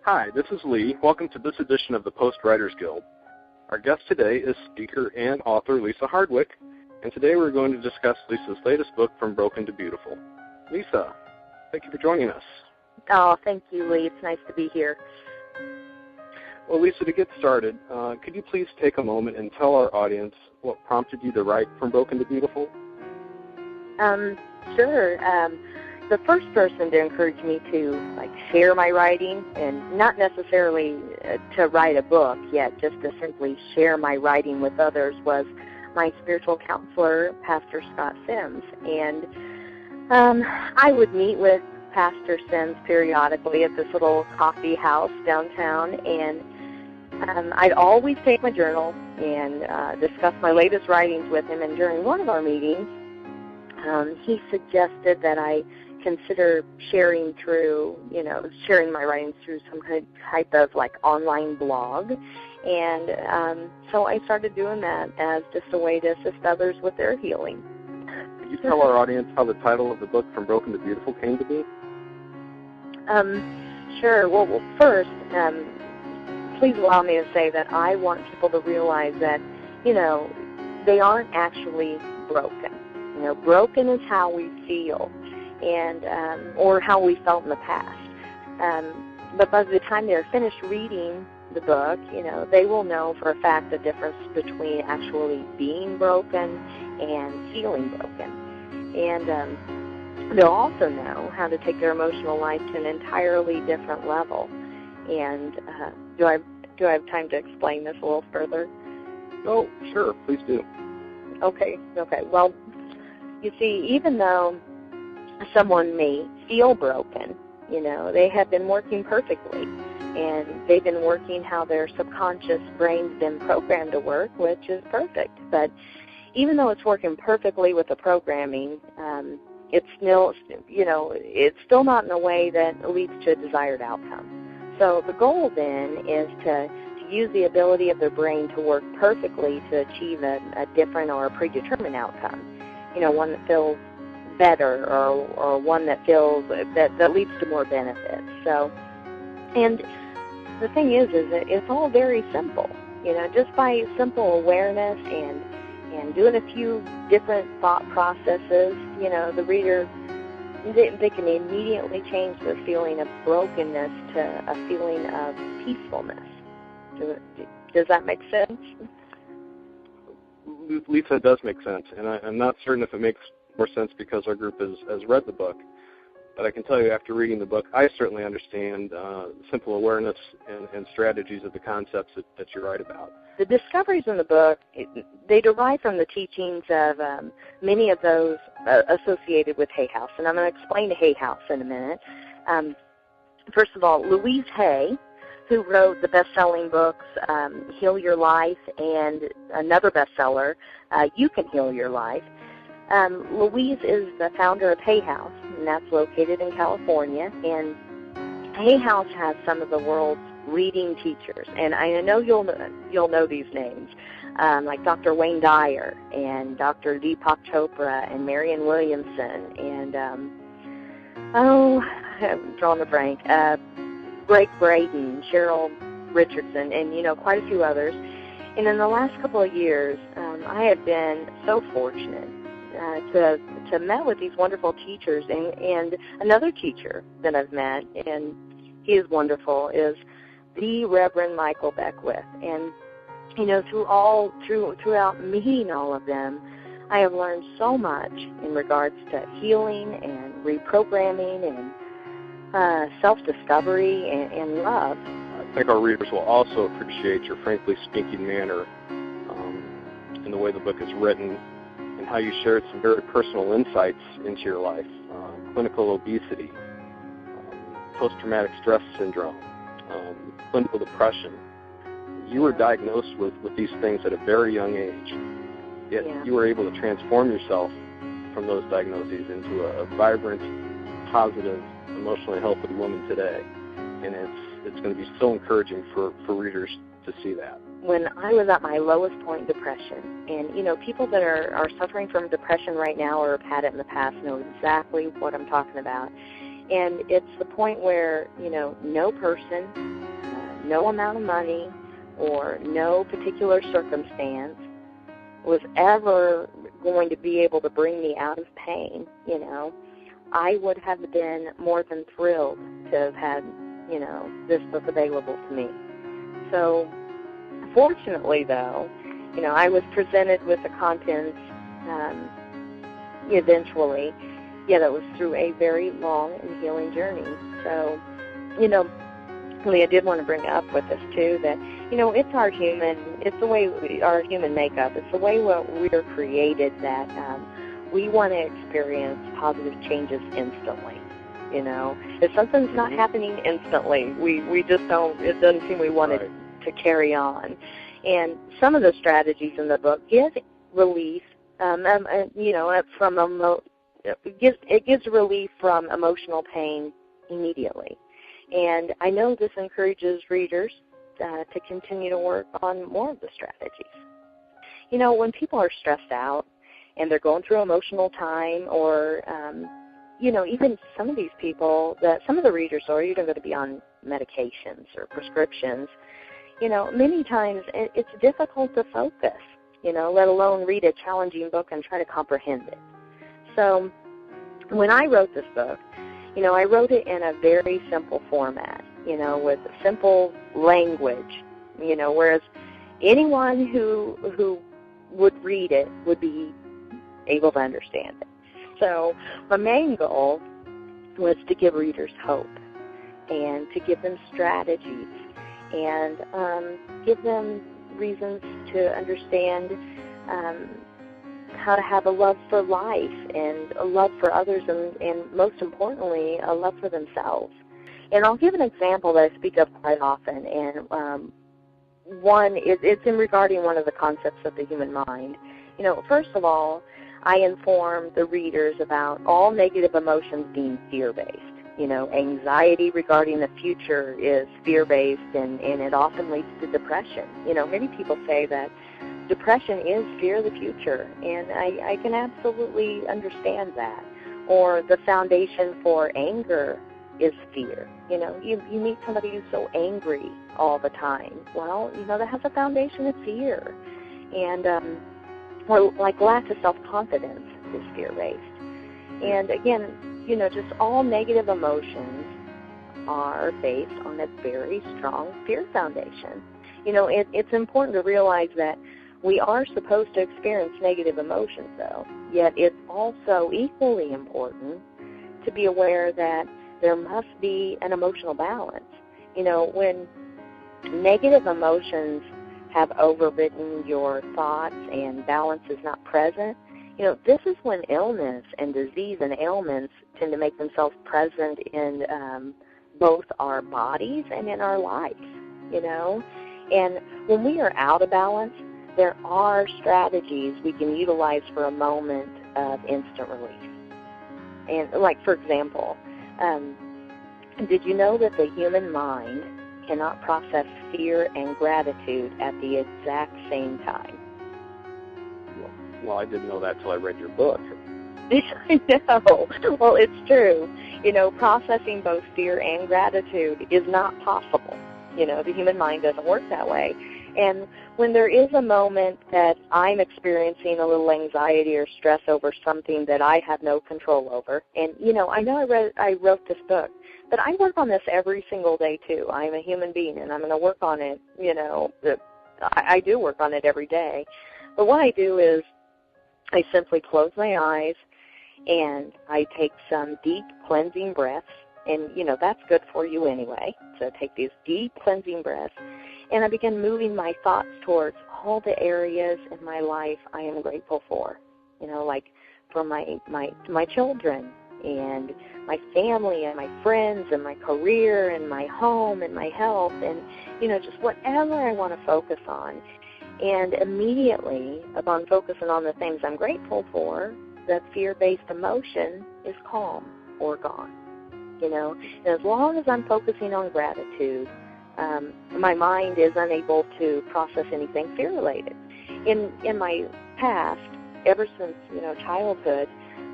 Hi, this is Lee. Welcome to this edition of the Post Writers Guild. Our guest today is speaker and author Lisa Hardwick, and today we're going to discuss Lisa's latest book, From Broken to Beautiful. Lisa, thank you for joining us. Oh, thank you, Lee. It's nice to be here. Well, Lisa, to get started, could you please take a moment and tell our audience what prompted you to write From Broken to Beautiful? Sure. The first person to encourage me to share my writing, and not necessarily to write a book yet, just to simply share my writing with others, was my spiritual counselor, Pastor Scott Sims. And I would meet with Pastor Sims periodically at this little coffee house downtown, and I'd always take my journal and discuss my latest writings with him. And during one of our meetings, he suggested that I consider sharing my writings through some type of online blog. And so I started doing that as just a way to assist others with their healing. Could you tell our audience how the title of the book, From Broken to Beautiful, came to be? Sure. Well, first, please allow me to say that I want people to realize that, they aren't actually broken. Broken is how we feel, and or how we felt in the past. But by the time they're finished reading the book, they will know for a fact the difference between actually being broken and feeling broken. And they'll also know how to take their emotional life to an entirely different level. And do I have time to explain this a little further? Oh, sure. Please do. Okay. Well, you see, even though someone may feel broken, they have been working perfectly, and they've been working how their subconscious brain's been programmed to work, which is perfect. But even though it's working perfectly with the programming, it's still not in a way that leads to a desired outcome. So the goal then is to use the ability of their brain to work perfectly to achieve a different or a predetermined outcome. One that feels better, or one that feels that leads to more benefits. So, and the thing is that it's all very simple. Just by simple awareness and doing a few different thought processes, the reader, they can immediately change their feeling of brokenness to a feeling of peacefulness. Does that make sense? Lisa, it does make sense, and I'm not certain if it makes more sense because our group has read the book, but I can tell you after reading the book, I certainly understand simple awareness and strategies of the concepts that you write about. The discoveries in the book, they derive from the teachings of many of those associated with Hay House, and I'm going to explain Hay House in a minute. First of all, Louise Hay, who wrote the best-selling books Heal Your Life and another bestseller, You Can Heal Your Life. Louise is the founder of Hay House, and that's located in California. And Hay House has some of the world's leading teachers, and I know you'll know these names, like Dr. Wayne Dyer and Dr. Deepak Chopra and Marianne Williamson and I'm drawing a blank. Greg Braden, Cheryl Richardson, and quite a few others. And in the last couple of years, I have been so fortunate to met with these wonderful teachers, and another teacher that I've met, and he is wonderful, is the Reverend Michael Beckwith. And throughout meeting all of them, I have learned so much in regards to healing and reprogramming and self-discovery and love. I think our readers will also appreciate your frankly speaking manner in the way the book is written and how you shared some very personal insights into your life, clinical obesity, post-traumatic stress syndrome, clinical depression. You were diagnosed with these things at a very young age, yet you were able to transform yourself from those diagnoses into a vibrant, positive, emotionally healthy woman today, and it's going to be so encouraging for readers to see that. When I was at my lowest point in depression, and people that are suffering from depression right now or have had it in the past know exactly what I'm talking about. And it's the point where, no person, no amount of money, or no particular circumstance was ever going to be able to bring me out of pain. I would have been more than thrilled to have had, this book available to me. So, fortunately, though, I was presented with the contents eventually, yet it was through a very long and healing journey. So, Lee, I did want to bring up with this, too, that, it's the way our human makeup, it's the way we're created that we want to experience positive changes instantly. If something's not happening instantly, we just don't, it doesn't seem we want it to carry on. And some of the strategies in the book give relief, it gives relief from emotional pain immediately. And I know this encourages readers to continue to work on more of the strategies. When people are stressed out and they're going through emotional time, or, even some of these people, some of the readers are even going to be on medications or prescriptions, many times it's difficult to focus, let alone read a challenging book and try to comprehend it. So when I wrote this book, I wrote it in a very simple format, with simple language, whereas anyone who would read it would be able to understand it. So my main goal was to give readers hope and to give them strategies and give them reasons to understand how to have a love for life and a love for others, and most importantly, a love for themselves. And I'll give an example that I speak of quite often, and it's in regarding one of the concepts of the human mind. First of all, I inform the readers about all negative emotions being fear-based. Anxiety regarding the future is fear-based, and it often leads to depression. Many people say that depression is fear of the future, and I can absolutely understand that. Or the foundation for anger is fear. You meet somebody who's so angry all the time. Well, that has a foundation of fear. And or like lack of self-confidence is fear-based. And again, just all negative emotions are based on a very strong fear foundation. It's important to realize that we are supposed to experience negative emotions, though, yet it's also equally important to be aware that there must be an emotional balance. When negative emotions have overridden your thoughts and balance is not present, this is when illness and disease and ailments tend to make themselves present in both our bodies and in our life, And when we are out of balance, there are strategies we can utilize for a moment of instant relief. And for example, did you know that the human mind cannot process fear and gratitude at the exact same time? Well, I didn't know that till I read your book. I know. Well, it's true. Processing both fear and gratitude is not possible. The human mind doesn't work that way. And when there is a moment that I'm experiencing a little anxiety or stress over something that I have no control over, and, I know I wrote this book, but I work on this every single day, too. I'm a human being, and I'm going to work on it, I do work on it every day. But what I do is I simply close my eyes, and I take some deep cleansing breaths, and, that's good for you anyway. So take these deep cleansing breaths, and I begin moving my thoughts towards all the areas in my life I am grateful for, like for my children and my family and my friends and my career and my home and my health and, just whatever I want to focus on. And immediately, upon focusing on the things I'm grateful for, that fear-based emotion is calm or gone. And as long as I'm focusing on gratitude, my mind is unable to process anything fear-related. In my past, ever since, childhood,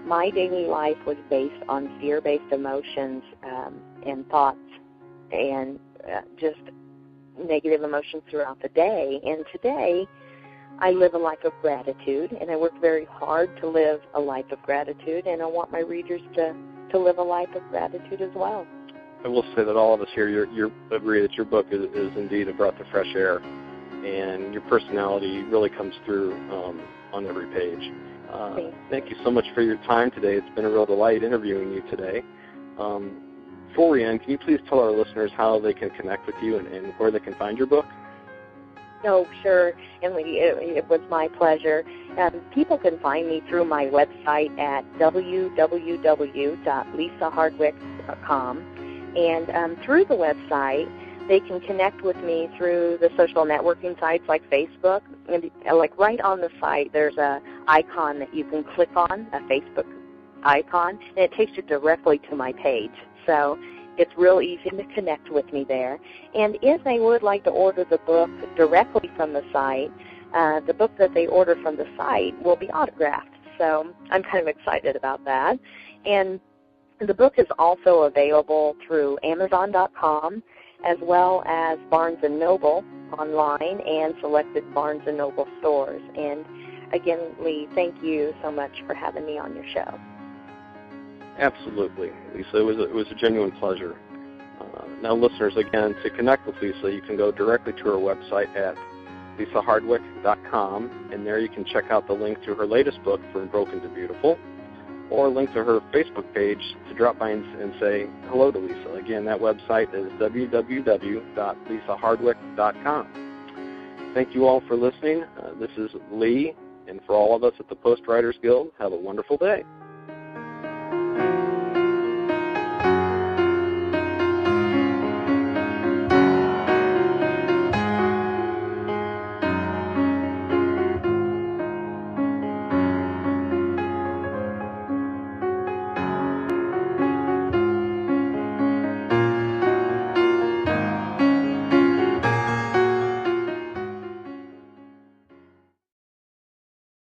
my daily life was based on fear-based emotions and thoughts and just negative emotions throughout the day. And today, I live a life of gratitude, and I work very hard to live a life of gratitude, and I want my readers to live a life of gratitude as well. I will say that all of us here you agree that your book is indeed a breath of fresh air, and your personality really comes through on every page. Thank you so much for your time today. It's been a real delight interviewing you today. Before we end, can you please tell our listeners how they can connect with you and where they can find your book? Oh, sure, Emily, it was my pleasure. People can find me through my website at www.lisahardwick.com, and through the website, they can connect with me through the social networking sites like Facebook. And like right on the site, there's an icon that you can click on, a Facebook icon, and it takes you directly to my page. So it's real easy to connect with me there. And if they would like to order the book directly from the site, the book that they order from the site will be autographed. So I'm kind of excited about that. And the book is also available through Amazon.com as well as Barnes & Noble online and selected Barnes & Noble stores. And again, Lee, thank you so much for having me on your show. Absolutely, Lisa. It was a genuine pleasure. Now, listeners, again, to connect with Lisa, you can go directly to her website at lisahardwick.com, and there you can check out the link to her latest book, From Broken to Beautiful, or link to her Facebook page to drop by and say hello to Lisa. Again, that website is www.lisahardwick.com. Thank you all for listening. This is Lee, and for all of us at the Post Writers Guild, have a wonderful day.